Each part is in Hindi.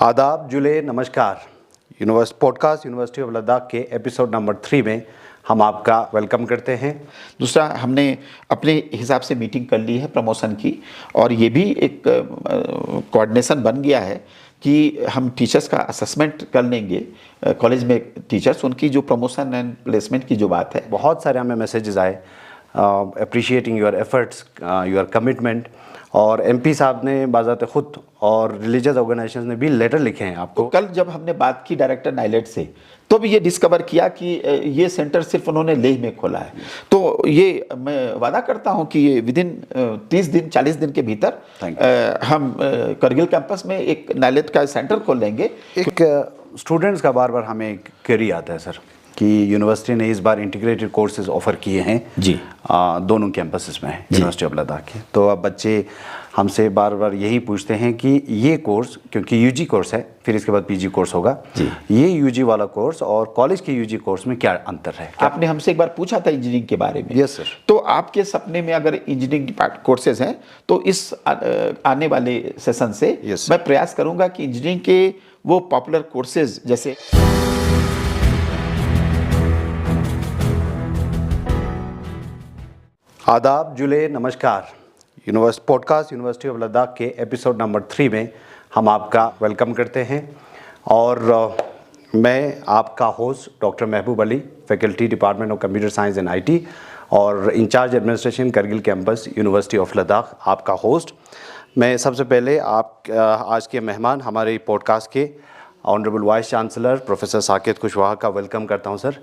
आदाब जुले नमस्कार। पॉडकास्ट यूनिवर्सिटी ऑफ लद्दाख के एपिसोड नंबर 3 में हम आपका वेलकम करते हैं। दूसरा, हमने अपने हिसाब से मीटिंग कर ली है प्रमोशन की, और ये भी एक कोऑर्डिनेशन बन गया है कि हम टीचर्स का असेसमेंट कर लेंगे। कॉलेज में टीचर्स, उनकी जो प्रमोशन एंड प्लेसमेंट की जो बात है, बहुत सारे हमें मैसेजेस आए appreciating your efforts, your commitment, और एमपी साहब ने बाज़ाते खुद और रिलीजियस ऑर्गेनाइजेशंस ने भी लेटर लिखे हैं आपको। तो कल जब हमने बात की डायरेक्टर नाइलेट से, तो भी ये डिस्कवर किया कि ये सेंटर सिर्फ उन्होंने लेह में खोला है। तो ये मैं वादा करता हूं कि ये विदिन 30 दिन 40 दिन के भीतर हम करगिल कैंपस में एक नाइलेट का सेंटर खोल लेंगे। एक स्टूडेंट्स का बार बार हमें क्वेरी आता है सर कि यूनिवर्सिटी ने इस बार इंटीग्रेटेड कोर्सेज ऑफर किए हैं जी, दोनों कैंपसेस में यूनिवर्सिटी ऑफ लद्दाख के। तो अब बच्चे हमसे बार बार यही पूछते हैं कि ये कोर्स, क्योंकि यूजी कोर्स है, फिर इसके बाद पीजी कोर्स होगा, ये यूजी वाला कोर्स और कॉलेज के यूजी कोर्स में क्या अंतर है? आपने हमसे एक बार पूछा था इंजीनियरिंग के बारे में। Yes sir. तो आपके सपने में अगर इंजीनियरिंग कोर्सेज हैं तो इस आने वाले सेशन से मैं प्रयास करूंगा कि इंजीनियरिंग के वो पॉपुलर कोर्सेज जैसे आदाब जुले नमस्कार। पॉडकास्ट यूनिवर्सिटी ऑफ लद्दाख के एपिसोड नंबर 3 में हम आपका वेलकम करते हैं, और मैं आपका host doctor Mehboob Ali, faculty department of computer science and IT और incharge administration Kargil campus university of Ladakh, आपका होस्ट। मैं सबसे पहले आज के मेहमान हमारे पॉडकास्ट के honourable vice chancellor professor Saket Kushwaha का वेलकम करता हूं सर।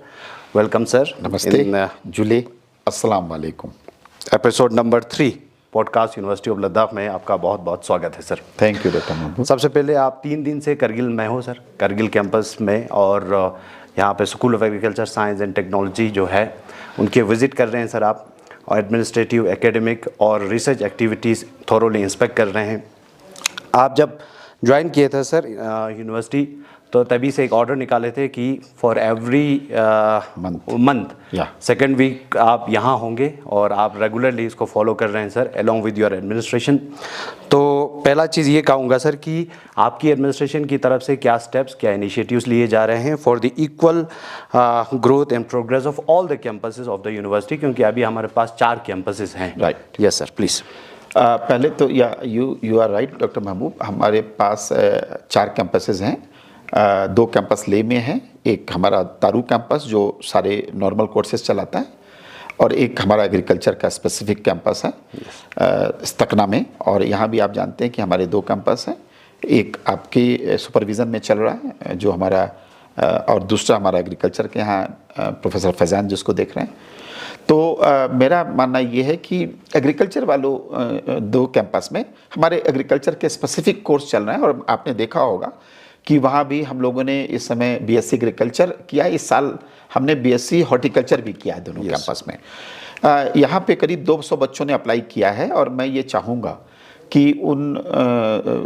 Welcome sir. नमस्ते जुले, अस्सलाम वालेकुम। Episode number 3 podcast university of Ladakh में आपका बहुत बहुत स्वागत है सर। थैंक यू डॉक्टर महबूब। सबसे पहले आप 3 दिन से करगिल में हो सर, करगिल कैंपस में, और यहाँ पे school of agriculture science and technology जो है उनके विजिट कर रहे हैं सर आप, और एडमिनिस्ट्रेटिव, एकेडमिक और रिसर्च एक्टिविटीज़ थोरोली इंस्पेक्ट कर रहे हैं। आप जब ज्वाइन किए थे सर यूनिवर्सिटी, तो तभी से एक ऑर्डर निकाले थे कि for every month second week आप यहाँ होंगे, और आप रेगुलरली इसको फॉलो कर रहे हैं sir along with your administration. तो पहला चीज़ ये कहूँगा सर कि आपकी एडमिनिस्ट्रेशन की तरफ से क्या स्टेप्स, क्या इनिशिएटिव्स लिए जा रहे हैं for the equal growth and progress of all the campuses of the university, क्योंकि अभी हमारे पास 4 कैंपसेस हैं। राइट। Yes sir, please. पहले तो यू आर राइट डॉक्टर महबूब, हमारे पास 4 कैंपसेस हैं। 2 कैंपस ले में हैं, एक हमारा तारू कैंपस जो सारे नॉर्मल कोर्सेज चलाता है, और एक हमारा एग्रीकल्चर का स्पेसिफिक कैंपस है स्तकना में। और यहाँ भी आप जानते हैं कि हमारे 2 कैंपस हैं, एक आपके सुपरविज़न में चल रहा है जो हमारा, और दूसरा हमारा एग्रीकल्चर के यहाँ प्रोफेसर फैज़ान जिसको देख रहे हैं। तो मेरा मानना ये है कि एग्रीकल्चर वालों 2 कैंपस में हमारे एग्रीकल्चर के स्पेसिफिक कोर्स चल रहे हैं, और आपने देखा होगा कि वहाँ भी हम लोगों ने इस समय बीएससी एग्रीकल्चर किया है। इस साल हमने बीएससी हॉर्टिकल्चर भी किया है दोनों कैंपस में। यहाँ पे करीब 200 बच्चों ने अप्लाई किया है, और मैं ये चाहूँगा कि उन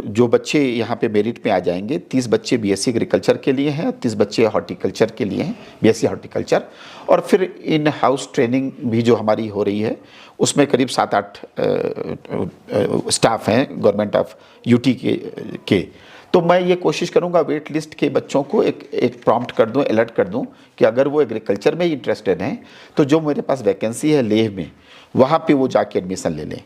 जो बच्चे यहाँ पे मेरिट में आ जाएंगे, 30 बच्चे बीएससी एग्रीकल्चर के लिए हैं, 30 बच्चे हॉर्टिकल्चर के लिए हैं, बीएससी हॉर्टिकल्चर। और फिर इन हाउस ट्रेनिंग भी जो हमारी हो रही है, उसमें करीब 7-8 स्टाफ हैं गवर्नमेंट ऑफ यूटी के। तो मैं ये कोशिश करूंगा वेट लिस्ट के बच्चों को एक प्रॉम्प्ट कर दूं, अलर्ट कर दूं कि अगर वो एग्रीकल्चर में इंटरेस्टेड हैं तो जो मेरे पास वैकेंसी है लेह में, वहाँ पे वो जाके एडमिशन ले लें।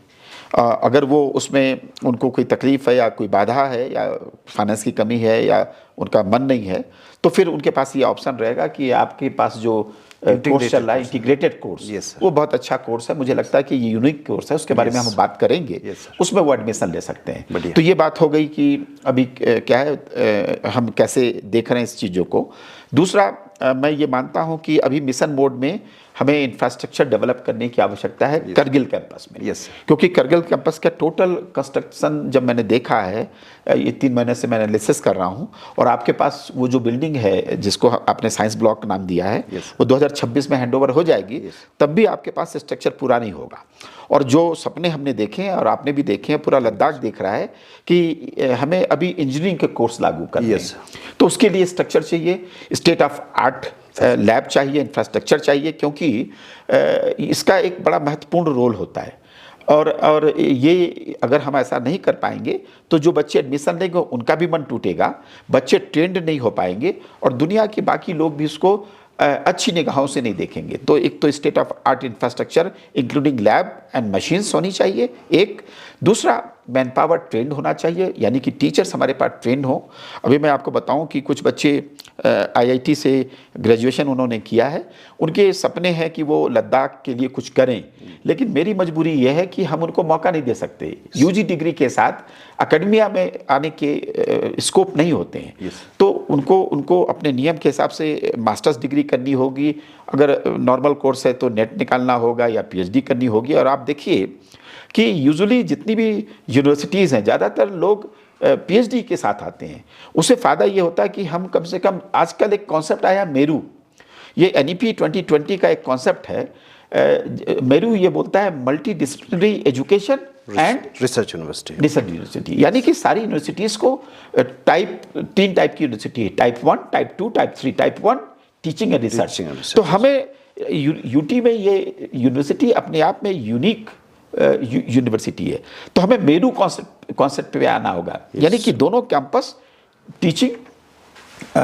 अगर वो उसमें उनको कोई तकलीफ़ है या कोई बाधा है या फाइनेंस की कमी है या उनका मन नहीं है, तो फिर उनके पास ये ऑप्शन रहेगा कि आपके पास जो कोर्स चल रहा है इंटीग्रेटेड कोर्स, वो बहुत अच्छा कोर्स है। मुझे लगता है कि ये यूनिक कोर्स है, उसके बारे में हम बात करेंगे, उसमें वो एडमिशन ले सकते हैं। तो ये बात हो गई कि अभी क्या है, हम कैसे देख रहे हैं इस चीज़ों को। दूसरा, मैं ये मानता हूँ कि अभी मिशन मोड में हमें इंफ्रास्ट्रक्चर डेवलप करने की आवश्यकता है करगिल कैंपस में। क्योंकि करगिल कैंपस का टोटल कंस्ट्रक्शन जब मैंने देखा है, ये 3 महीने से मैं एनालिसिस कर रहा हूँ, और आपके पास वो जो बिल्डिंग है जिसको आपने साइंस ब्लॉक नाम दिया है, वो 2026 में हैंडओवर हो जाएगी, तब भी आपके पास स्ट्रक्चर पूरा नहीं होगा। और जो सपने हमने देखे हैं और आपने भी देखे हैं, पूरा लद्दाख देख रहा है कि हमें अभी इंजीनियरिंग के कोर्स लागू करने हैं, तो उसके लिए स्ट्रक्चर चाहिए, स्टेट ऑफ आर्ट लैब चाहिए, इंफ्रास्ट्रक्चर चाहिए, क्योंकि इसका एक बड़ा महत्वपूर्ण रोल होता है। और ये अगर हम ऐसा नहीं कर पाएंगे तो जो बच्चे एडमिशन लेंगे उनका भी मन टूटेगा, बच्चे ट्रेंड नहीं हो पाएंगे और दुनिया के बाकी लोग भी इसको अच्छी निगाहों से नहीं देखेंगे। तो एक तो state of art infrastructure including lab and machines होनी चाहिए, एक। दूसरा, मैन पावर ट्रेंड होना चाहिए, यानी कि टीचर्स हमारे पास ट्रेंड हो। अभी मैं आपको बताऊं कि कुछ बच्चे आईआईटी से ग्रेजुएशन उन्होंने किया है, उनके सपने हैं कि वो लद्दाख के लिए कुछ करें, लेकिन मेरी मजबूरी यह है कि हम उनको मौका नहीं दे सकते। यूजी डिग्री के साथ एकेडमिया में आने के स्कोप नहीं होते हैं। तो उनको अपने नियम के हिसाब से मास्टर्स डिग्री करनी होगी, अगर नॉर्मल कोर्स है तो नेट निकालना होगा या पीएचडी करनी होगी। और आप देखिए कि यूजुअली जितनी भी यूनिवर्सिटीज़ हैं, ज़्यादातर लोग पीएचडी के साथ आते हैं। उससे फ़ायदा ये होता है कि हम कम से कम, आजकल एक कॉन्सेप्ट आया मेरू, ये एनईपी 2020 का एक कॉन्सेप्ट है। मेरू ये बोलता है multi disciplinary education and research university, यानी कि सारी यूनिवर्सिटीज़ को तीन टाइप की यूनिवर्सिटी है, type 1, type 2, type 3। Type 1 teaching and research. तो हमें यूटी में ये यूनिवर्सिटी अपने आप में यूनिक यूनिवर्सिटी है, तो हमें मेरू कॉन्सेप्ट पे आना होगा। यानी कि दोनों कैंपस टीचिंग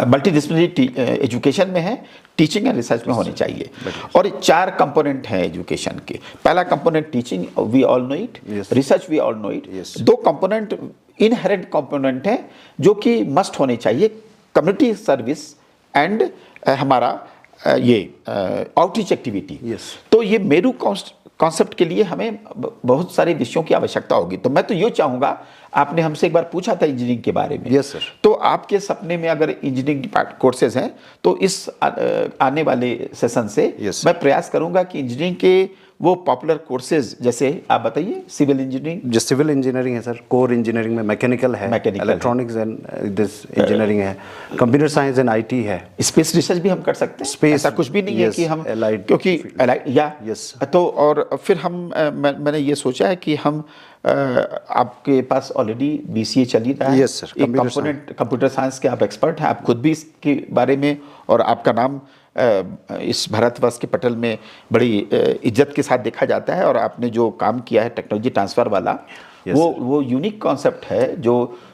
मल्टीडिसिप्लिनरी एजुकेशन में है, टीचिंग एंड रिसर्च में होने चाहिए। और 4 कंपोनेंट हैं एजुकेशन के। पहला component teaching, we all know it, research we all know it. 2 component inherent component हैं जो कि मस्ट होने चाहिए, कम्युनिटी सर्विस एंड हमारा ये आउटरीच एक्टिविटी। तो ये मेरू कॉन्सेप्ट के लिए हमें बहुत सारे विषयों की आवश्यकता होगी। तो मैं तो ये चाहूँगा, आपने हमसे एक बार पूछा था इंजीनियरिंग के बारे में। Yes sir. तो आपके सपने में अगर इंजीनियरिंग कोर्सेज हैं तो इस आने वाले सेशन से मैं प्रयास करूँगा कि इंजीनियरिंग के वो पॉपुलर कोर्सेज, जैसे आप बताइए, सिविल इंजीनियरिंग। जो सिविल इंजीनियरिंग है सर, कोर इंजीनियरिंग में मैकेनिकल है, इलेक्ट्रॉनिक्स एंड दिस इंजीनियरिंग है, कंप्यूटर साइंस एंड आईटी है, स्पेस रिसर्च भी हम कर सकते हैं। स्पेस ऐसा कुछ भी नहीं है कि हम क्योंकि तो और फिर हम मैंने ये सोचा है कि हम आपके पास ऑलरेडी बीसीए चल ही रहा है। Yes sir. एक कंपोनेंट कंप्यूटर साइंस के आप एक्सपर्ट हैं, आप खुद भी इसके बारे में, और आपका नाम इस भारतवर्ष के पटल में बड़ी इज्जत के साथ देखा जाता है। और आपने जो काम किया है टेक्नोलॉजी ट्रांसफ़र वाला, वो यूनिक कॉन्सेप्ट है जो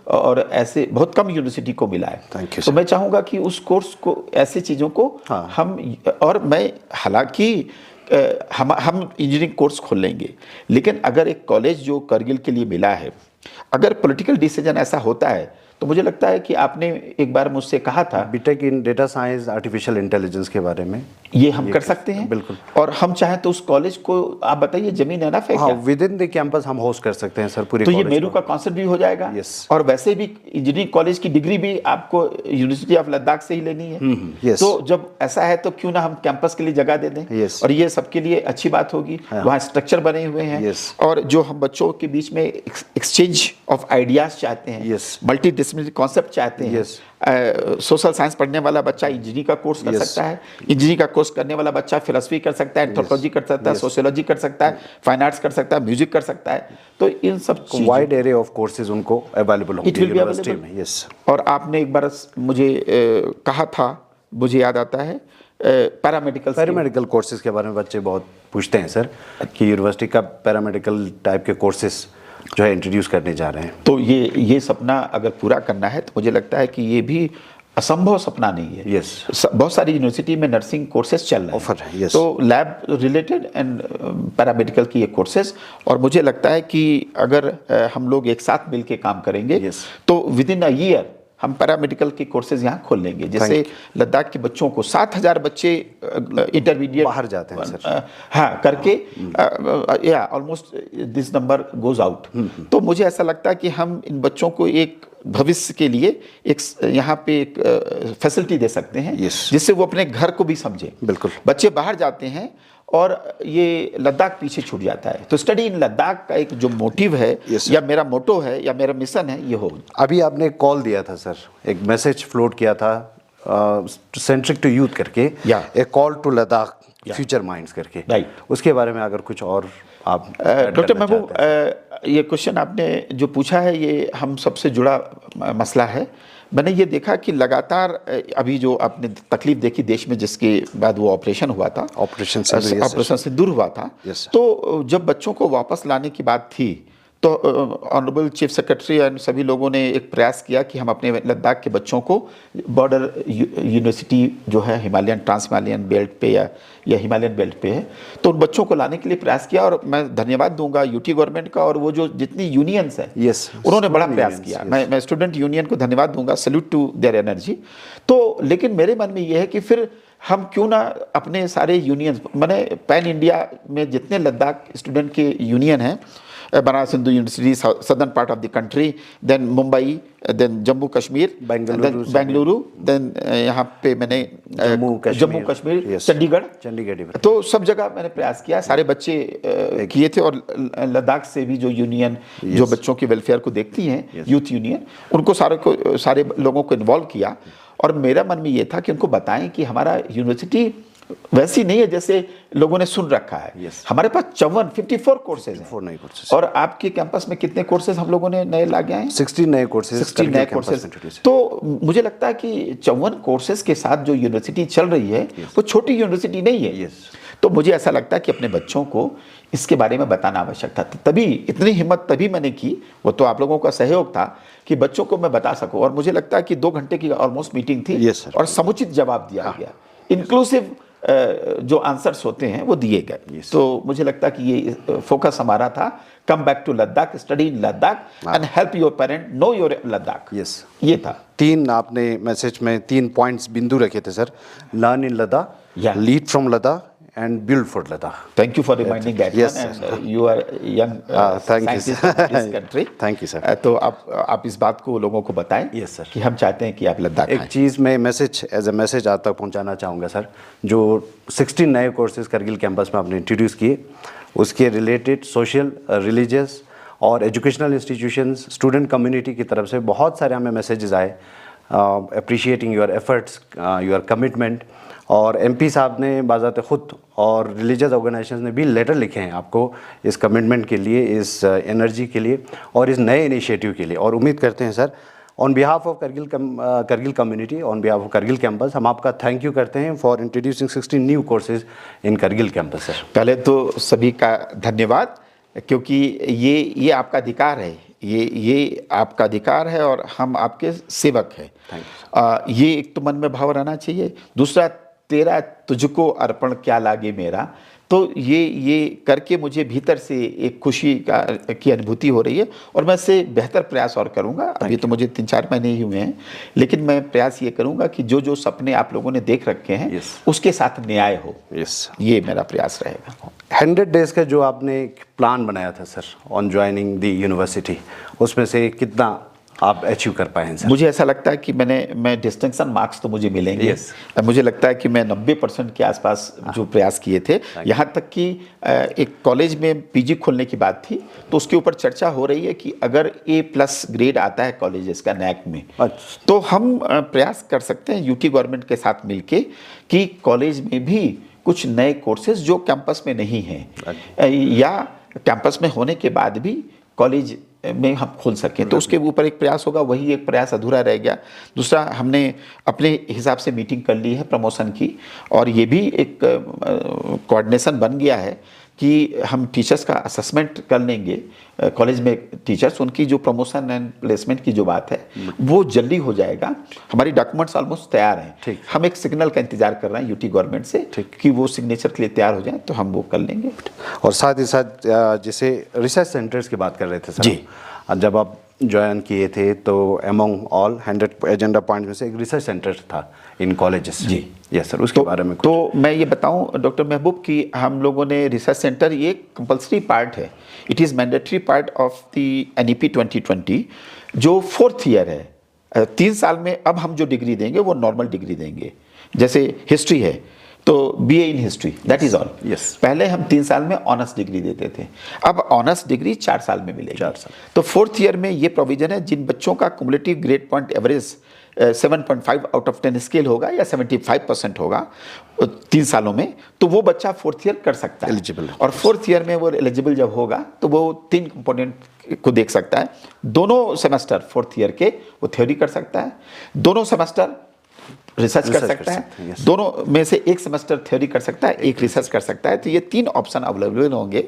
और ऐसे बहुत कम यूनिवर्सिटी को मिला है। तो मैं चाहूँगा कि उस कोर्स को, ऐसी चीज़ों को हम, और मैं हालांकि हम इंजीनियरिंग कोर्स खोल लेंगे, लेकिन अगर एक कॉलेज जो करगिल के लिए मिला है, अगर पॉलिटिकल डिसीजन ऐसा होता है तो मुझे लगता है कि आपने एक बार मुझसे कहा था बीटेक इन डेटा साइंस आर्टिफिशियल इंटेलिजेंस के बारे में, ये हम कर सकते हैं। बिल्कुल। और हम चाहें तो उस कॉलेज को, आप बताइए, जमीन है ना, हाँ, विद इन द कैंपस हम होस्ट कर सकते हैं सर पूरे। तो ये मेरू का कॉन्सेप्ट भी हो जाएगा। और वैसे भी इंजीनियरिंग कॉलेज की डिग्री भी आपको यूनिवर्सिटी ऑफ लद्दाख से ही लेनी है। तो जब ऐसा है तो क्यों ना हम कैंपस के लिए जगह दे दें, और ये सबके लिए अच्छी बात होगी। वहाँ स्ट्रक्चर बने हुए हैं, और जो हम बच्चों के बीच में एक्सचेंज ऑफ आइडियाज चाहते हैं, मल्टी डिसिप्लिनरी कॉन्सेप्ट चाहते हैं। सोशल साइंस पढ़ने वाला बच्चा इंजीनियरिंग का कोर्स कर सकता है, इंजीनियरिंग का कोर्स करने वाला बच्चा फिलॉसफी कर सकता है, एंथ्रोपोलॉजी कर सकता है, सोशियोलॉजी कर सकता है, फाइन आर्ट्स कर सकता है, म्यूजिक कर सकता है। तो इन सब वाइड एरे ऑफ कोर्सेज उनको अवेलेबल होंगे यूनिवर्सिटी में। यस। और आपने एक बार मुझे कहा था, मुझे याद आता है, पैरामेडिकल कोर्सेज के बारे में बच्चे बहुत पूछते हैं सर, कि यूनिवर्सिटी का पैरामेडिकल टाइप के कोर्सेज जो है इंट्रोड्यूस करने जा रहे हैं। तो ये सपना अगर पूरा करना है तो मुझे लगता है कि ये भी असंभव सपना नहीं है। बहुत सारी यूनिवर्सिटी में नर्सिंग कोर्सेज चल रहे हैं, तो लैब रिलेटेड एंड पैरामेडिकल की ये कोर्सेज, और मुझे लगता है कि अगर हम लोग एक साथ मिलकर काम करेंगे तो विद इन अ ईयर हम पैरामेडिकल के कोर्सेज यहाँ खोल लेंगे। जैसे लद्दाख के बच्चों को 7,000 बच्चे इंटरमीडिएट बाहर जाते हैं सर, हाँ, करके या almost this number goes out. तो मुझे ऐसा लगता है कि हम इन बच्चों को एक भविष्य के लिए एक यहाँ पे एक फैसिलिटी दे सकते हैं, जिससे वो अपने घर को भी समझे। बिल्कुल। बच्चे बाहर जाते हैं और ये लद्दाख पीछे छूट जाता है। तो स्टडी इन लद्दाख का एक जो मोटिव है, या मेरा मोटो है, या मेरा मिशन है, ये हो। अभी आपने एक कॉल दिया था सर, एक मैसेज फ्लोट किया था सेंट्रिक टू यूथ करके, a call to Ladakh future minds करके, उसके बारे में अगर कुछ और आप डॉक्टर महबूब, ये क्वेश्चन आपने जो पूछा है, ये हम सबसे जुड़ा मसला है। मैंने ये देखा कि लगातार अभी जो आपने तकलीफ देखी देश में, जिसके बाद वो ऑपरेशन हुआ था, ऑपरेशन सिंदूर हुआ था, तो जब बच्चों को वापस लाने की बात थी तो ऑनरेबल चीफ सेक्रेटरी एंड सभी लोगों ने एक प्रयास किया कि हम अपने लद्दाख के बच्चों को बॉर्डर यूनिवर्सिटी जो है हिमालयन ट्रांस हिमालयन बेल्ट पे या हिमालयन बेल्ट पे है, तो उन बच्चों को लाने के लिए प्रयास किया। और मैं धन्यवाद दूंगा यूटी गवर्नमेंट का और वो जो जितनी यूनियंस है उन्होंने बड़ा प्रयास किया। मैं स्टूडेंट यूनियन को धन्यवाद दूंगा, सल्यूट टू देयर एनर्जी। तो लेकिन मेरे मन में ये है कि फिर हम क्यों ना अपने सारे यूनियंस, मैंने पैन इंडिया में जितने लद्दाख स्टूडेंट के यूनियन हैं, Banaras Hindu University southern part of the country, then Mumbai, then Jammu Kashmir, Bengaluru, then यहाँ पे मैंने जम्मू कश्मीर, चंडीगढ़, तो सब जगह मैंने प्रयास किया। सारे बच्चे किए थे और लद्दाख से भी जो यूनियन जो बच्चों के वेलफेयर को देखती हैं, यूथ यूनियन, उनको सारे लोगों को इन्वॉल्व किया। और मेरा मन में ये था कि उनको बताएं कि हमारा यूनिवर्सिटी वैसी नहीं है जैसे लोगों ने सुन रखा है। हमारे पास 54 कोर्सेज हैं और आपके कैंपस में कितने कोर्सेज हम लोगों ने नए लागे हैं? 60 नए कोर्सेज। तो मुझे लगता है कि 54 कोर्सेज के साथ जो यूनिवर्सिटी चल रही है वो छोटी यूनिवर्सिटी नहीं है। तो मुझे ऐसा लगता है कि अपने बच्चों को इसके बारे में बताना आवश्यक था। तभी इतनी हिम्मत तभी मैंने की, वो तो आप लोगों का सहयोग था कि बच्चों को मैं बता सकूं। और मुझे लगता है कि 2 घंटे की ऑलमोस्ट मीटिंग थी और समुचित जवाब दिया गया, इंक्लूसिव जो आंसर्स होते हैं वो दिए गए। तो मुझे लगता है कि ये फोकस हमारा था, come back to Ladakh, study in Ladakh and help your parent know your Ladakh. ये था। 3 आपने मैसेज में 3 पॉइंट्स बिंदु रखे थे sir, learn in Ladakh, lead from Ladakh and build for Ladakh. Thank you for reminding that. Yes, one. And you are young scientist of this country. Thank you, sir. तो आप इस बात को लोगों को बताएं। Yes, sir. कि हम चाहते हैं कि आप लद्दाख एक चीज़ मैं मैसेज एज ए मैसेज आप तक पहुंचाना चाहूँगा सर, जो 16 नए कोर्सेज करगिल कैंपस में आपने इंट्रोड्यूस किए, उसके रिलेटेड सोशल, रिलीजियस और एजुकेशनल इंस्टीट्यूशंस, स्टूडेंट कम्युनिटी की तरफ से बहुत सारे हमें मैसेजेस आए, appreciating your efforts, your commitment. और एमपी साहब ने बाज़ात खुद और रिलीजियस ऑर्गेनाइजेशंस ने भी लेटर लिखे हैं आपको इस कमिटमेंट के लिए, इस एनर्जी के लिए और इस नए इनिशिएटिव के लिए। और उम्मीद करते हैं sir, on behalf of Kargil community, on behalf of Kargil campus, हम आपका थैंक यू करते हैं for introducing 16 new courses in Kargil campus sir. पहले तो सभी का धन्यवाद, क्योंकि ये आपका अधिकार है, ये आपका अधिकार है और हम आपके सेवक हैं। ये एक तो मन में भाव रहना चाहिए। दूसरा, तेरा तुझको अर्पण क्या लागे मेरा, तो ये करके मुझे भीतर से एक खुशी की अनुभूति हो रही है और मैं इससे बेहतर प्रयास और करूंगा। अभी तो मुझे 3-4 महीने ही हुए हैं, लेकिन मैं प्रयास ये करूंगा कि जो सपने आप लोगों ने देख रखे हैं उसके साथ न्याय हो। ये मेरा प्रयास रहेगा। 100 डेज का जो आपने प्लान बनाया था sir on joining the university, उसमें से कितना आप अचीव कर पाए हैं सर? मुझे ऐसा लगता है कि मैं डिस्टिंक्शन मार्क्स तो मुझे मिलेंगे। मुझे लगता है कि मैं 90% के आसपास जो प्रयास किए थे, यहाँ तक कि एक कॉलेज में पीजी खोलने की बात थी तो उसके ऊपर चर्चा हो रही है कि अगर A+ ग्रेड आता है कॉलेजेस का नैक में, तो हम प्रयास कर सकते हैं यूटी गवर्नमेंट के साथ मिलके कि कॉलेज में भी कुछ नए कोर्सेज जो कैंपस में नहीं हैं या कैंपस में होने के बाद भी कॉलेज में हम खोल सकें, तो उसके ऊपर एक प्रयास होगा। वही एक प्रयास अधूरा रह गया। दूसरा, हमने अपने हिसाब से मीटिंग कर ली है प्रमोशन की और ये भी एक कोऑर्डिनेशन बन गया है कि हम टीचर्स का असेसमेंट कर लेंगे कॉलेज में, टीचर्स उनकी जो प्रमोशन एंड प्लेसमेंट की जो बात है वो जल्दी हो जाएगा। हमारी डॉक्यूमेंट्स ऑलमोस्ट तैयार हैं। हम एक सिग्नल का इंतजार कर रहे हैं यूटी गवर्नमेंट से कि वो सिग्नेचर के लिए तैयार हो जाए तो हम वो कर लेंगे। और साथ ही साथ जैसे रिसर्च सेंटर्स की बात कर रहे थे सर जी, जब आप ज्वाइन किए थे तो अमंग ऑल 100 एजेंडा पॉइंट में से एक रिसर्च सेंटर था इन कॉलेजेस जी। यस सर, उसके बारे में तो मैं ये बताऊं डॉक्टर महबूब कि हम लोगों ने रिसर्च सेंटर, ये कंपल्सरी पार्ट है, it is mandatory part of the NEP 2020 जो 4th ईयर है। 3 साल में अब हम जो डिग्री देंगे वो नॉर्मल डिग्री देंगे। जैसे हिस्ट्री है तो BA in history, that is all. पहले हम 3 साल में ऑनर्स डिग्री देते थे, अब ऑनर्स डिग्री 4 साल में मिलेगी। 4 साल। तो 4th ईयर में ये प्रोविजन है, जिन बच्चों का cumulative grade point average 7.5 out of 10 scale होगा या 75% होगा 3 सालों में, तो वो बच्चा 4th ईयर कर सकता है एलिजिबल। और 4th ईयर में वो एलिजिबल जब होगा तो वो 3 कंपोनेंट को देख सकता है। दोनों सेमेस्टर 4th ईयर के वो थ्योरी कर सकता है, दोनों सेमेस्टर रिसर्च कर सकता है, दोनों में से एक सेमेस्टर थ्योरी कर सकता है, एक रिसर्च कर सकता है। तो ये 3 ऑप्शन अवेलेबल होंगे।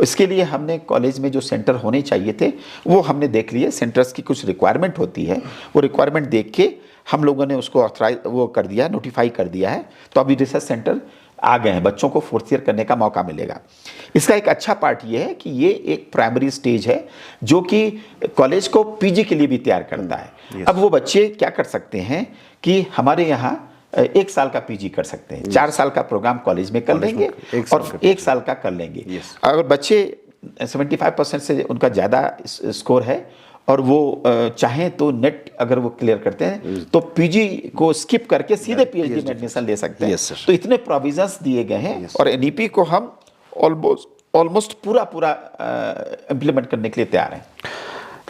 इसके लिए हमने कॉलेज में जो सेंटर होने चाहिए थे वो हमने देख लिए। सेंटर्स की कुछ रिक्वायरमेंट होती है, वो रिक्वायरमेंट देख के हम लोगों ने उसको ऑथराइज वो कर दिया, नोटिफाई कर दिया है। तो अभी रिसर्च सेंटर आ गए हैं, बच्चों को 4th ईयर करने का मौका मिलेगा। इसका एक अच्छा पार्ट ये है कि ये एक प्राइमरी स्टेज है जो कि कॉलेज को पीजी के लिए भी तैयार करता है। अब वो बच्चे क्या कर सकते हैं कि हमारे यहाँ 1 साल का पीजी कर सकते हैं, 4 साल का प्रोग्राम कॉलेज में कर लेंगे और 1 साल का कर लेंगे। अगर बच्चे 75% से उनका ज़्यादा स्कोर है और वो चाहें तो नेट अगर वो क्लियर करते हैं तो पीजी को स्किप करके सीधे पीएचडी में एडमिशन ले सकते हैं। तो इतने प्रोविजंस दिए गए हैं और एनईपी को हम ऑलमोस्ट पूरा इम्प्लीमेंट करने के लिए तैयार हैं।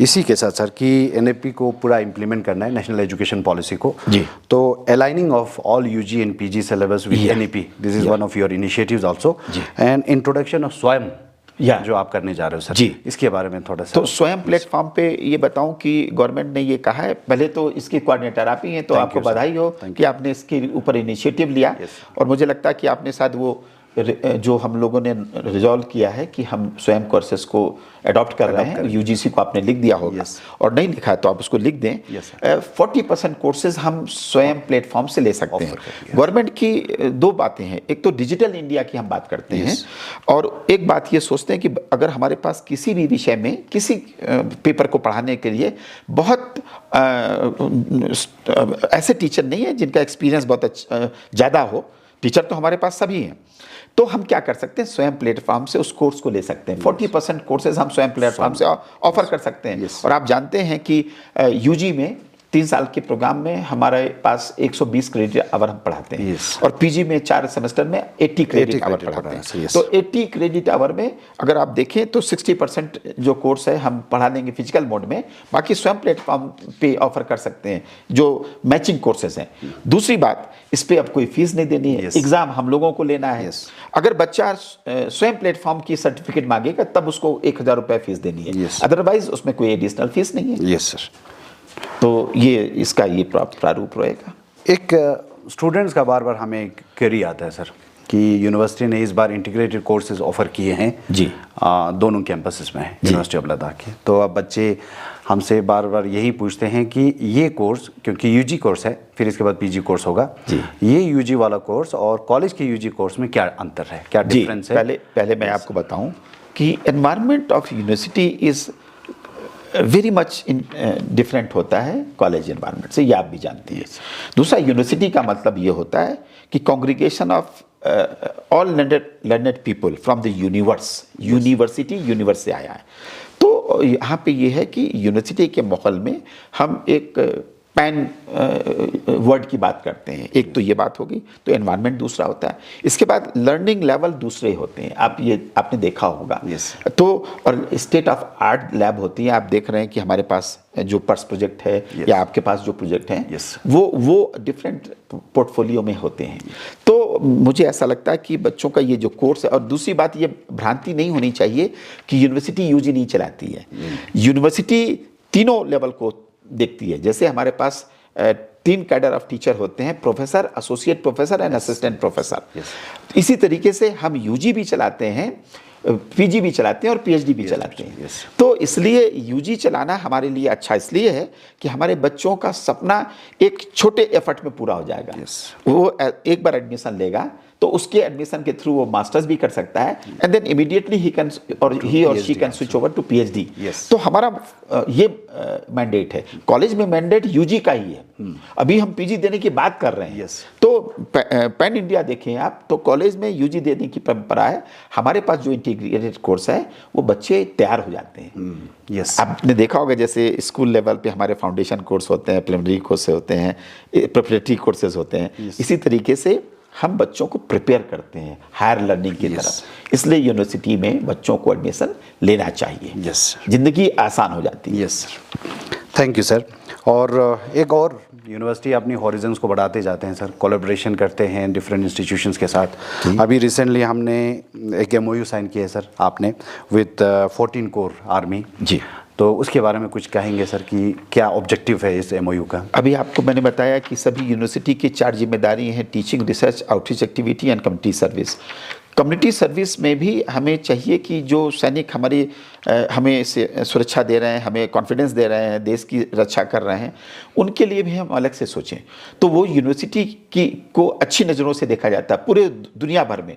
इसी के साथ सर कि एनईपी को पूरा इम्प्लीमेंट करना है, नेशनल एजुकेशन पॉलिसी को जी। तो aligning of all UG and PG syllabus with NEP, this is one of your initiatives also, and introduction of Swayam जो आप करने जा रहे हो सर जी, इसके बारे में थोड़ा सा। तो स्वयं प्लेटफॉर्म पे ये बताऊं कि गवर्नमेंट ने ये कहा है, पहले तो इसकी कोऑर्डिनेटर आप ही हैं, तो आपको बधाई हो कि आपने इसके ऊपर इनिशिएटिव लिया। और मुझे लगता है कि आपने साथ वो जो हम लोगों ने रिजॉल्व किया है कि हम स्वयं कोर्सेज को अडॉप्ट कर रहे हैं, यूजीसी को आपने लिख दिया होगा और नहीं लिखा है तो आप उसको लिख दें। 40% कोर्सेज हम स्वयं प्लेटफॉर्म से ले सकते हैं। गवर्नमेंट की 2 बातें हैं, एक तो डिजिटल इंडिया की हम बात करते हैं और एक बात ये सोचते हैं कि अगर हमारे पास किसी भी विषय में किसी पेपर को पढ़ाने के लिए बहुत ऐसे टीचर नहीं है जिनका एक्सपीरियंस बहुत ज़्यादा हो, टीचर तो हमारे पास सभी हैं, तो हम क्या कर सकते हैं स्वयं प्लेटफॉर्म से उस कोर्स को ले सकते हैं। 40% कोर्सेज हम स्वयं प्लेटफॉर्म से ऑफर कर सकते हैं। और आप जानते हैं कि यूजी में 3 साल के प्रोग्राम में हमारे पास 120 क्रेडिट आवर हम पढ़ाते हैं और पीजी में 4 सेमेस्टर में 80 क्रेडिट आवर पढ़ाते हैं। तो 80 क्रेडिट आवर में अगर आप देखें तो 60% जो कोर्स है हम पढ़ा देंगे फिजिकल मोड में, बाकी स्वयं प्लेटफॉर्म पे ऑफर कर सकते हैं जो मैचिंग कोर्सेज हैं। दूसरी बात, इस पे अब कोई फीस नहीं देनी है, एग्जाम हम लोगों को लेना है। अगर बच्चा स्वयं प्लेटफॉर्म की सर्टिफिकेट मांगेगा तब उसको 1000 रुपये फीस देनी है, अदरवाइज उसमें कोई एडिशनल फीस नहीं है। Yes sir. तो ये इसका ये प्रारूप रहेगा। एक स्टूडेंट्स का बार बार हमें क्वेरी आता है सर कि यूनिवर्सिटी ने इस बार इंटीग्रेटेड कोर्सेज ऑफर किए हैं जी, दोनों कैंपसेस में यूनिवर्सिटी ऑफ लद्दाख के। तो अब बच्चे हमसे बार बार यही पूछते हैं कि ये कोर्स, क्योंकि यूजी कोर्स है फिर इसके बाद पीजी कोर्स होगा, ये यूजी वाला कोर्स और कॉलेज के यूजी कोर्स में क्या अंतर है, क्या डिफरेंस है? पहले मैं आपको बताऊं कि environment of university is very much different होता है कॉलेज एनवायरनमेंट से, ये आप भी जानती हैं। दूसरा, यूनिवर्सिटी का मतलब ये होता है कि congregation of all learned people from the university universe से आया है। तो यहाँ पे ये है कि यूनिवर्सिटी के माहौल में हम एक पैन वर्ड की बात करते हैं। एक तो ये बात होगी, तो एनवायरनमेंट दूसरा होता है। इसके बाद लर्निंग लेवल दूसरे होते हैं, आपने देखा होगा। तो और स्टेट ऑफ आर्ट लैब होती है। आप देख रहे हैं कि हमारे पास जो पर्स प्रोजेक्ट है या आपके पास जो प्रोजेक्ट हैं वो डिफरेंट पोर्टफोलियो में होते हैं। तो मुझे ऐसा लगता है कि बच्चों का ये जो कोर्स है, और दूसरी बात ये भ्रांति नहीं होनी चाहिए कि यूनिवर्सिटी यूजी नहीं चलाती है। यूनिवर्सिटी तीनों लेवल को देखती है। जैसे हमारे पास 3 कैडर ऑफ टीचर होते हैं, professor, associate professor and assistant professor. इसी तरीके से हम यूजी भी चलाते हैं, पीजी भी चलाते हैं और पीएचडी भी चलाते हैं। तो इसलिए यूजी चलाना हमारे लिए अच्छा इसलिए है कि हमारे बच्चों का सपना एक छोटे एफर्ट में पूरा हो जाएगा। वो एक बार एडमिशन लेगा तो उसके एडमिशन के थ्रू वो मास्टर्स भी कर सकता है एंड देन इमीडिएटली ही और she can switch over to PhD. तो हमारा ये मैंडेट है। कॉलेज में मैंडेट यूजी का ही है। अभी हम पीजी देने की बात कर रहे हैं। तो पैन इंडिया देखें आप, तो कॉलेज में यूजी देने की परंपरा है। हमारे पास जो इंटीग्रेटेड कोर्स है वो बच्चे तैयार हो जाते हैं। आपने देखा होगा जैसे स्कूल लेवल पे हमारे फाउंडेशन कोर्स होते हैं, प्रिलिमिनरी कोर्स होते हैं, प्रिपरेटरी कोर्सेज होते हैं। इसी तरीके से हम बच्चों को प्रिपेयर करते हैं हायर लर्निंग की तरफ। इसलिए यूनिवर्सिटी में बच्चों को एडमिशन लेना चाहिए। जिंदगी आसान हो जाती है। Sir, thank you sir. और एक और यूनिवर्सिटी अपनी हॉरिजन्स को बढ़ाते जाते हैं सर, कोलैबोरेशन करते हैं डिफरेंट इंस्टीट्यूशंस के साथ। अभी रिसेंटली हमने एक MOU साइन किया है सर आपने विद 14 कोर आर्मी जी। तो उसके बारे में कुछ कहेंगे सर कि क्या ऑब्जेक्टिव है इस MOU का? अभी आपको मैंने बताया कि सभी यूनिवर्सिटी की 4 जिम्मेदारी हैं, teaching, research, outreach activity and community service. Community service में भी हमें चाहिए कि जो सैनिक हमारी हमें सुरक्षा दे रहे हैं, हमें कॉन्फिडेंस दे रहे हैं, देश की रक्षा कर रहे हैं, उनके लिए भी हम अलग से सोचें। तो वो यूनिवर्सिटी की को अच्छी नज़रों से देखा जाता है पूरे दुनिया भर में।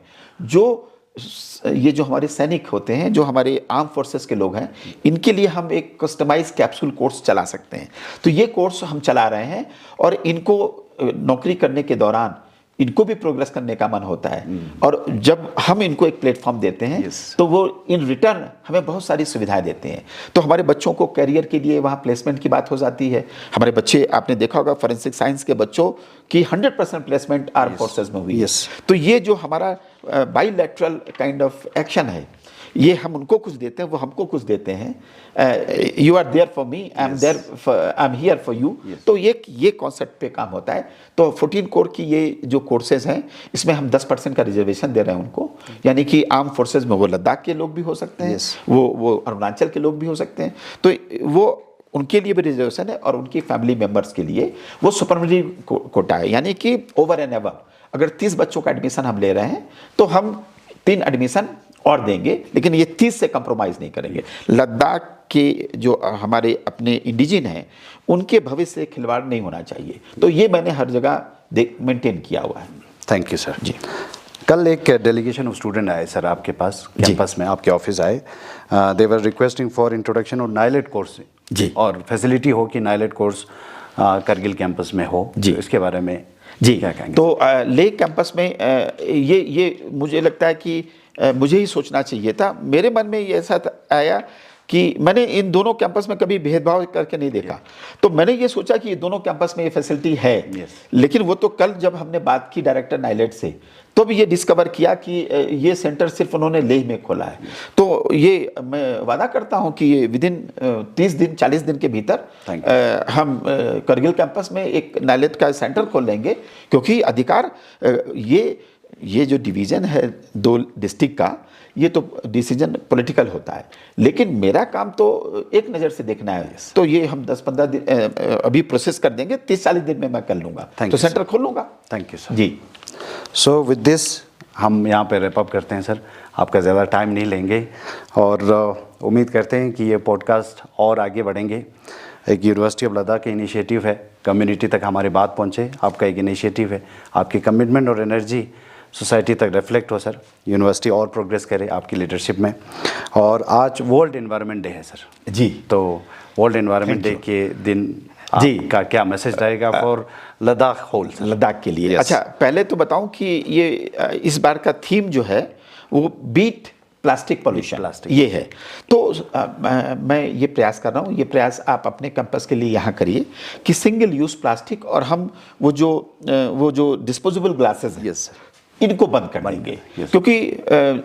ये जो हमारे सैनिक होते हैं, जो हमारे आर्म फोर्सेस के लोग हैं, इनके लिए हम एक कस्टमाइज कैप्सूल कोर्स चला सकते हैं। तो ये कोर्स हम चला रहे हैं और इनको नौकरी करने के दौरान इनको भी प्रोग्रेस करने का मन होता है और जब हम इनको एक प्लेटफॉर्म देते हैं तो वो इन रिटर्न हमें बहुत सारी सुविधाएं देते हैं। तो हमारे बच्चों को करियर के लिए वहाँ प्लेसमेंट की बात हो जाती है। हमारे बच्चे, आपने देखा होगा फॉरेंसिक साइंस के बच्चों की 100% प्लेसमेंट आर्म फोर्सेज में हुई है। तो ये जो हमारा बाईलैटरल काइंड ऑफ एक्शन है, ये हम उनको कुछ देते हैं, वो हमको कुछ देते हैं। You are there for me, I am here for you. तो ये कॉन्सेप्ट पे काम होता है। तो 14 कोर की ये जो कोर्सेज हैं, इसमें हम 10% का रिजर्वेशन दे रहे हैं उनको, यानी कि आर्म फोर्सेज में वो लद्दाख के लोग भी हो सकते हैं, वो अरुणाचल के लोग भी हो सकते हैं। तो वो उनके लिए भी रिजर्वेशन है और उनकी फैमिली मेंबर्स के लिए वो सुपरमरी कोटा है, यानी कि ओवर एंड एवर अगर 30 बच्चों का एडमिशन हम ले रहे हैं तो हम 3 एडमिशन और देंगे, लेकिन ये 30 से कंप्रोमाइज नहीं करेंगे। लद्दाख के जो हमारे अपने इंडिजिन हैं, उनके भविष्य से खिलवाड़ नहीं होना चाहिए। तो ये मैंने हर जगह मेंटेन किया हुआ है। Thank you sir ji. कल एक डेलीगेशन ऑफ स्टूडेंट आए सर आपके पास कैंपस में, आपके ऑफिस आए। They were requesting for introduction of NIELIT course ji, और फैसिलिटी हो कि नाइलेट कोर्स करगिल कैंपस में हो जी। तो इसके बारे में जी क्या कहेंगे? तो लेह कैंपस में ये मुझे लगता है कि मुझे ही सोचना चाहिए था। मेरे मन में ये ऐसा आया कि मैंने इन दोनों कैंपस में कभी भेदभाव करके नहीं देखा। तो मैंने ये सोचा कि ये दोनों कैंपस में ये फैसिलिटी है। लेकिन वो तो कल जब हमने बात की डायरेक्टर नाइलेट से, तो भी ये डिस्कवर किया कि ये सेंटर सिर्फ उन्होंने लेह में खोला है। तो ये मैं वादा करता हूं कि ये विदिन 30 दिन 40 दिन के भीतर हम करगिल कैंपस में एक नाइलेट का सेंटर खोल लेंगे, क्योंकि अधिकार ये जो डिवीज़न है 2 डिस्ट्रिक्ट का, ये तो डिसीजन पॉलिटिकल होता है, लेकिन मेरा काम तो एक नज़र से देखना है। तो ये हम 10-15 दिन अभी प्रोसेस कर देंगे, 30-40 दिन में मैं कर लूँगा, तो सेंटर खोल लूँगा। Thank you sir ji. So with this हम यहाँ पे रैप अप करते हैं सर, आपका ज़्यादा टाइम नहीं लेंगे और उम्मीद करते हैं कि ये पॉडकास्ट और आगे बढ़ेंगे। एक यूनिवर्सिटी ऑफ लद्दाख का इनिशिएटिव है, कम्युनिटी तक हमारी बात पहुँचे, आपका एक इनिशिएटिव है, आपकी कमिटमेंट और एनर्जी सोसाइटी तक रिफ्लेक्ट हो सर, यूनिवर्सिटी और प्रोग्रेस करे आपकी लीडरशिप में। और आज वर्ल्ड एनवायरनमेंट डे है सर जी, तो वर्ल्ड एनवायरनमेंट डे के दिन जी का क्या मैसेज रहेगा फॉर लद्दाख होल, लद्दाख के लिए? अच्छा, पहले तो बताऊं कि ये इस बार का थीम जो है वो बीट प्लास्टिक पॉल्यूशन ये है। तो मैं ये प्रयास कर रहा हूँ, ये प्रयास आप अपने कैंपस के लिए यहाँ करिए कि सिंगल यूज प्लास्टिक और हम वो जो डिस्पोजेबल ग्लासेस हैं इनको बंद कर देंगे, क्योंकि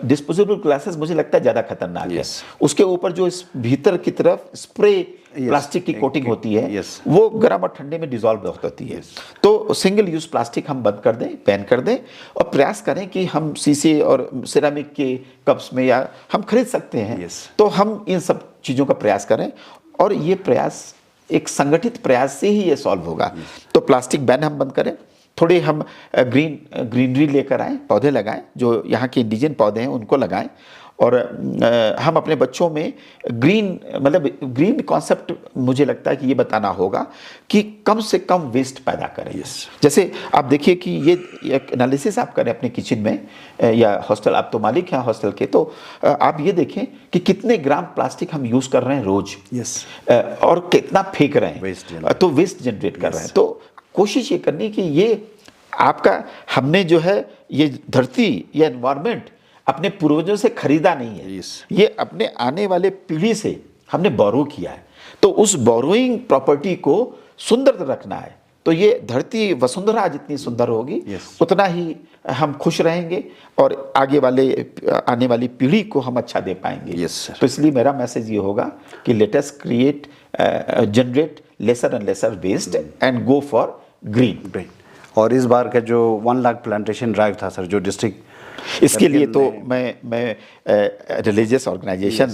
डिस्पोजेबल ग्लासेस मुझे लगता है ज़्यादा खतरनाक है। उसके ऊपर जो इस भीतर की तरफ स्प्रे प्लास्टिक की कोटिंग होती है, वो गर्म और ठंडे में डिजॉल्व होती है। तो सिंगल यूज प्लास्टिक हम बंद कर दें, बैन कर दें, और प्रयास करें कि हम शीशे और सिरेमिक के कप्स में या हम खरीद सकते हैं, तो हम इन सब चीज़ों का प्रयास करें। और ये प्रयास एक संगठित प्रयास से ही ये सॉल्व होगा। तो प्लास्टिक बैन हम बंद करें, थोड़े हम ग्रीनरी लेकर आएँ, पौधे लगाएं, जो यहाँ के इंडिजिन पौधे हैं उनको लगाएं, और हम अपने बच्चों में ग्रीन कॉन्सेप्ट मुझे लगता है कि ये बताना होगा कि कम से कम वेस्ट पैदा करें। जैसे आप देखिए कि ये एक एनालिसिस आप करें अपने किचन में या हॉस्टल, आप तो मालिक हैं हॉस्टल के, तो आप ये देखें कि कितने ग्राम प्लास्टिक हम यूज़ कर रहे हैं रोज, और कितना फेंक रहे हैं, तो वेस्ट जनरेट कर रहे हैं। तो कोशिश ये करनी कि ये आपका हमने जो है ये धरती या एनवायरनमेंट अपने पूर्वजों से खरीदा नहीं है, ये अपने आने वाले पीढ़ी से हमने बोरो किया है। तो उस बोरोइंग प्रॉपर्टी को सुंदर रखना है, तो ये धरती वसुंधरा जितनी सुंदर होगी Yes. उतना ही हम खुश रहेंगे और आने वाली पीढ़ी को हम अच्छा दे पाएंगे। Yes, sir. तो इसलिए मेरा मैसेज ये होगा कि let us create generate lesser and lesser waste and go for green. Great. और इस बार का जो 1 लाख प्लांटेशन ड्राइव था सर, जो डिस्ट्रिक्ट, इसके लिए तो मैं रिलीजियस ऑर्गेनाइजेशन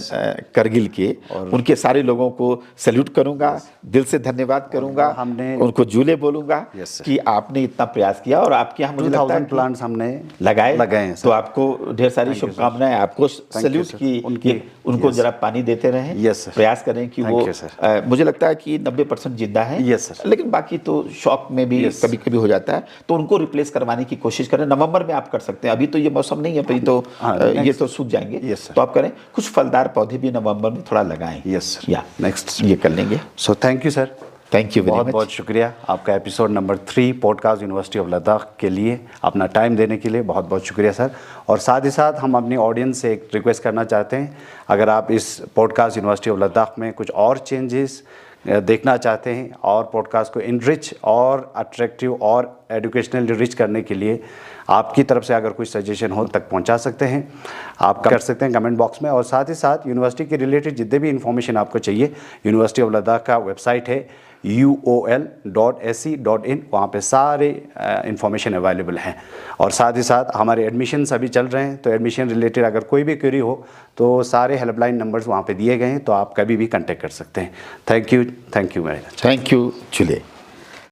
करगिल के उनके सारे लोगों को सैल्यूट करूंगा, दिल से धन्यवाद करूंगा, हमने उनको जूले बोलूंगा Yes, sir. कि आपने इतना प्रयास किया और आपके यहाँ मुझे लगता है 2000 कि प्लांट्स हमने लगाए हैं तो आपको ढेर सारी शुभकामनाएं, आपको सैल्यूट sir. की उनकी- उनको Yes. जरा पानी देते रहें, Yes, sir. प्रयास करें कि Thank वो you, sir. मुझे लगता है कि 90% जिंदा है। Yes, sir. लेकिन बाकी तो शौक में भी Yes. कभी कभी हो जाता है, तो उनको रिप्लेस करवाने की कोशिश करें। नवंबर में आप कर सकते हैं, अभी तो ये मौसम नहीं है, अभी तो ये तो सूख जाएंगे। Yes, sir. तो आप करें, कुछ फलदार पौधे भी नवंबर में थोड़ा लगाएं। Yes, sir. या Next. ये कर लेंगे। So thank you sir, thank you very बहुत मच। बहुत शुक्रिया आपका episode number 3 podcast university of Ladakh के लिए अपना टाइम देने के लिए बहुत बहुत शुक्रिया सर। और साथ ही साथ हम अपनी ऑडियंस से एक रिक्वेस्ट करना चाहते हैं, अगर आप इस पॉडकास्ट यूनिवर्सिटी ऑफ लद्दाख में कुछ और चेंजेस देखना चाहते हैं और पॉडकास्ट को इनरिच और अट्रैक्टिव और एजुकेशनल रिच करने के लिए आपकी तरफ से अगर कोई सजेशन हो तक पहुंचा सकते हैं, आप कर सकते हैं कमेंट बॉक्स में। और साथ ही साथ यूनिवर्सिटी के रिलेटेड जितने भी इन्फॉर्मेशन आपको चाहिए, यूनिवर्सिटी ऑफ लद्दाख का वेबसाइट है uol.ac.in, वहाँ पे सारे इन्फॉर्मेशन अवेलेबल हैं। और साथ ही साथ हमारे एडमिशन्स अभी चल रहे हैं, तो एडमिशन रिलेटेड अगर कोई भी क्वेरी हो तो सारे हेल्पलाइन नंबर्स वहाँ पे दिए गए हैं, तो आप कभी भी कांटेक्ट कर सकते हैं। Thank you very much. Thank you Chule.